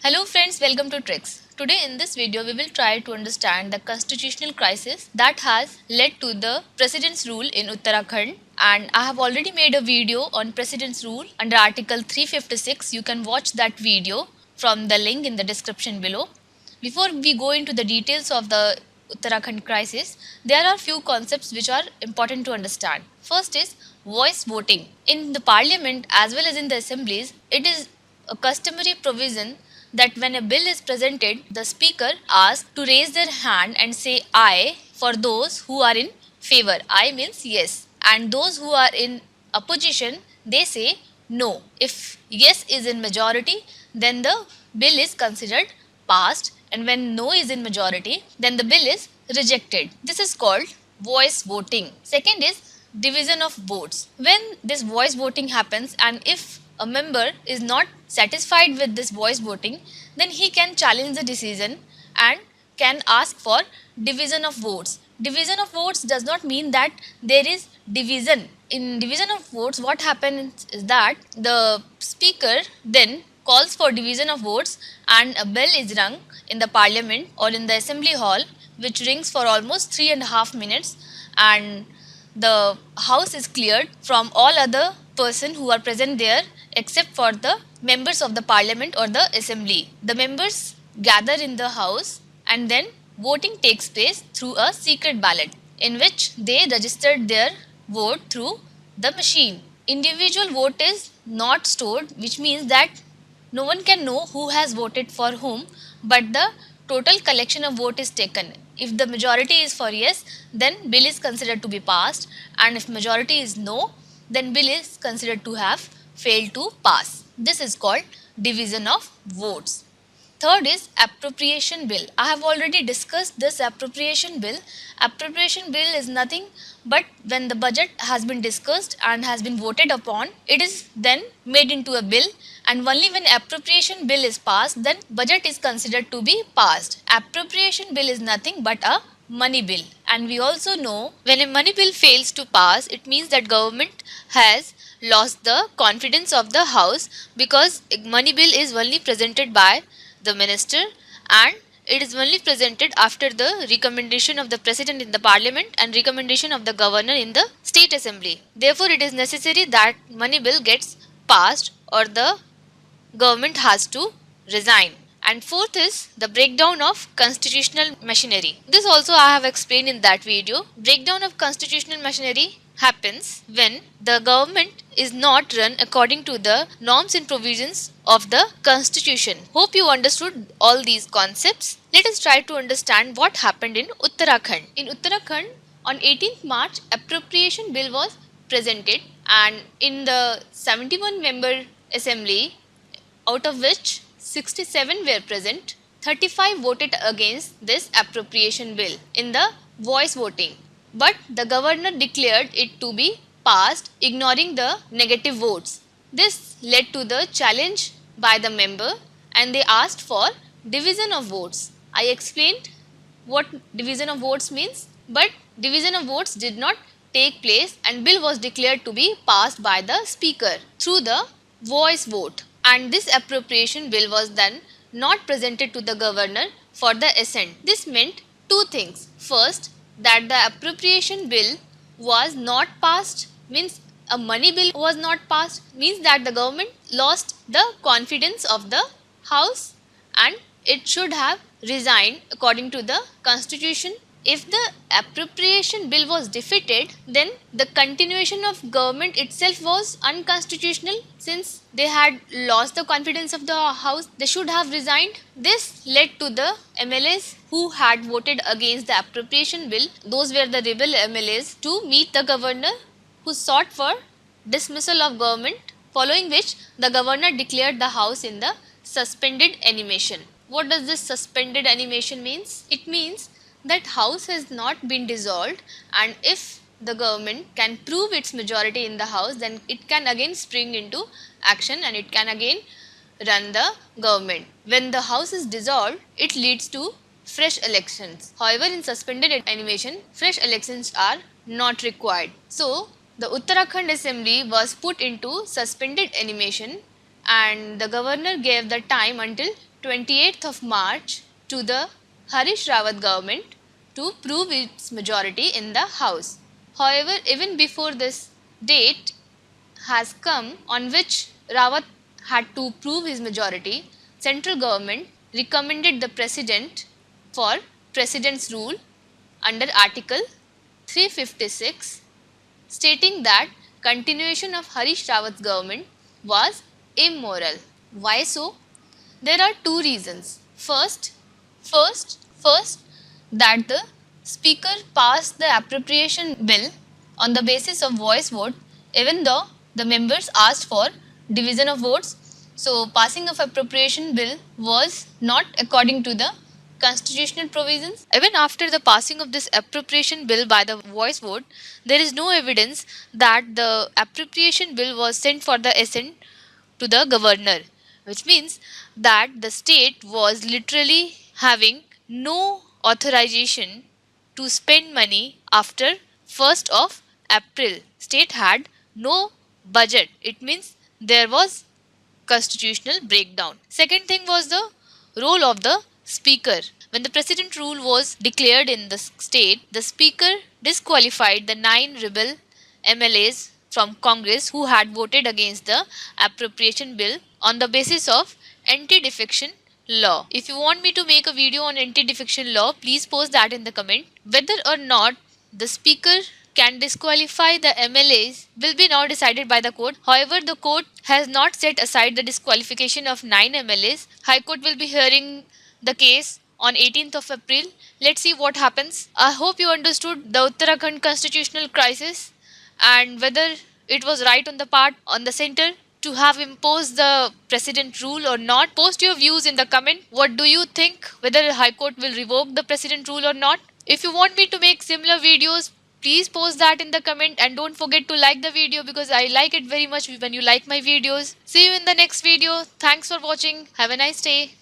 Hello friends, welcome to Tricks. Today in this video we will try to understand the constitutional crisis that has led to the President's rule in Uttarakhand, and I have already made a video on President's rule under Article 356. You can watch that video from the link in the description below. Before we go into the details of the Uttarakhand crisis, there are few concepts which are important to understand. First is voice voting. In the parliament as well as in the assemblies, it is a customary provision that when a bill is presented, the speaker asks to raise their hand and say aye for those who are in favor. Aye means yes. And those who are in opposition, they say no. If yes is in majority, then the bill is considered passed, and when no is in majority, then the bill is rejected. This is called voice voting. Second is division of votes. When this voice voting happens, and if a member is not satisfied with this voice voting, then he can challenge the decision and can ask for division of votes. Division of votes does not mean that there is division. In division of votes, what happens is that the speaker then calls for division of votes and a bell is rung in the parliament or in the assembly hall, which rings for almost 3.5 minutes, and the house is cleared from all other persons who are present there except for the members of the parliament or the assembly. The members gather in the house and then voting takes place through a secret ballot in which they registered their vote through the machine. Individual vote is not stored, which means that no one can know who has voted for whom, but the total collection of vote is taken. If the majority is for yes, then bill is considered to be passed, and if majority is no, then bill is considered to have failed to pass. This is called division of votes. Third is Appropriation Bill. I have already discussed this Appropriation Bill. Appropriation Bill is nothing but when the budget has been discussed and has been voted upon, it is then made into a bill, and only when Appropriation Bill is passed, then budget is considered to be passed. Appropriation Bill is nothing but a money bill, and we also know when a money bill fails to pass, it means that government has lost the confidence of the house, because money bill is only presented by the minister and it is only presented after the recommendation of the president in the parliament and recommendation of the governor in the state assembly. Therefore, it is necessary that money bill gets passed or the government has to resign. And fourth is the breakdown of constitutional machinery. This also I have explained in that video. Breakdown of constitutional machinery happens when the government is not run according to the norms and provisions of the constitution. Hope you understood all these concepts. Let us try to understand what happened in Uttarakhand. In Uttarakhand, on 18th March, Appropriation Bill was presented, and in the 71 member assembly, out of which 67 were present, 35 voted against this Appropriation Bill in the voice voting. But the governor declared it to be passed, ignoring the negative votes. This led to the challenge by the member, and they asked for division of votes. I explained what division of votes means, but division of votes did not take place and bill was declared to be passed by the speaker through the voice vote. And this appropriation bill was then not presented to the governor for the assent. This meant two things. First, that the appropriation bill was not passed, means a money bill was not passed, means that the government lost the confidence of the house and it should have resigned according to the constitution. If the appropriation bill was defeated, then the continuation of government itself was unconstitutional, since they had lost the confidence of the house. They should have resigned. This led to the MLAs who had voted against the appropriation bill, those were the rebel MLAs, to meet the governor, who sought for dismissal of government, following which the governor declared the house in the suspended animation. What does this suspended animation means? It means that house has not been dissolved, and if the government can prove its majority in the house, then it can again spring into action and it can again run the government. When the house is dissolved, it leads to fresh elections. However, in suspended animation, fresh elections are not required. So, the Uttarakhand assembly was put into suspended animation, and the governor gave the time until 28th of March to the Harish Rawat government to prove its majority in the House. However, even before this date has come on which Rawat had to prove his majority, central government recommended the president for president's rule under Article 356, stating that continuation of Harish Rawat's government was immoral. Why so? There are two reasons. First, that the speaker passed the appropriation bill on the basis of voice vote, even though the members asked for division of votes. So, passing of appropriation bill was not according to the constitutional provisions. Even after the passing of this appropriation bill by the voice vote, there is no evidence that the appropriation bill was sent for the assent to the governor, which means that the state was literally having no authorization to spend money after 1st of April. State had no budget. It means there was constitutional breakdown. Second thing was the role of the speaker. When the president rule was declared in the state, the speaker disqualified the 9 rebel MLAs from Congress who had voted against the appropriation bill on the basis of anti-defection law. If you want me to make a video on anti-defection law, please post that in the comment. Whether or not the speaker can disqualify the MLAs will be now decided by the court. However, the court has not set aside the disqualification of 9 MLAs. High Court will be hearing the case on 18th of April. Let's see what happens. I hope you understood the Uttarakhand Constitutional Crisis and whether it was right on the part on the center to have imposed the president rule or not. Post your views in the comment. What do you think, whether High Court will revoke the president rule or not? If you want me to make similar videos, please post that in the comment and don't forget to like the video because I like it very much when you like my videos. See you in the next video. Thanks for watching. Have a nice day.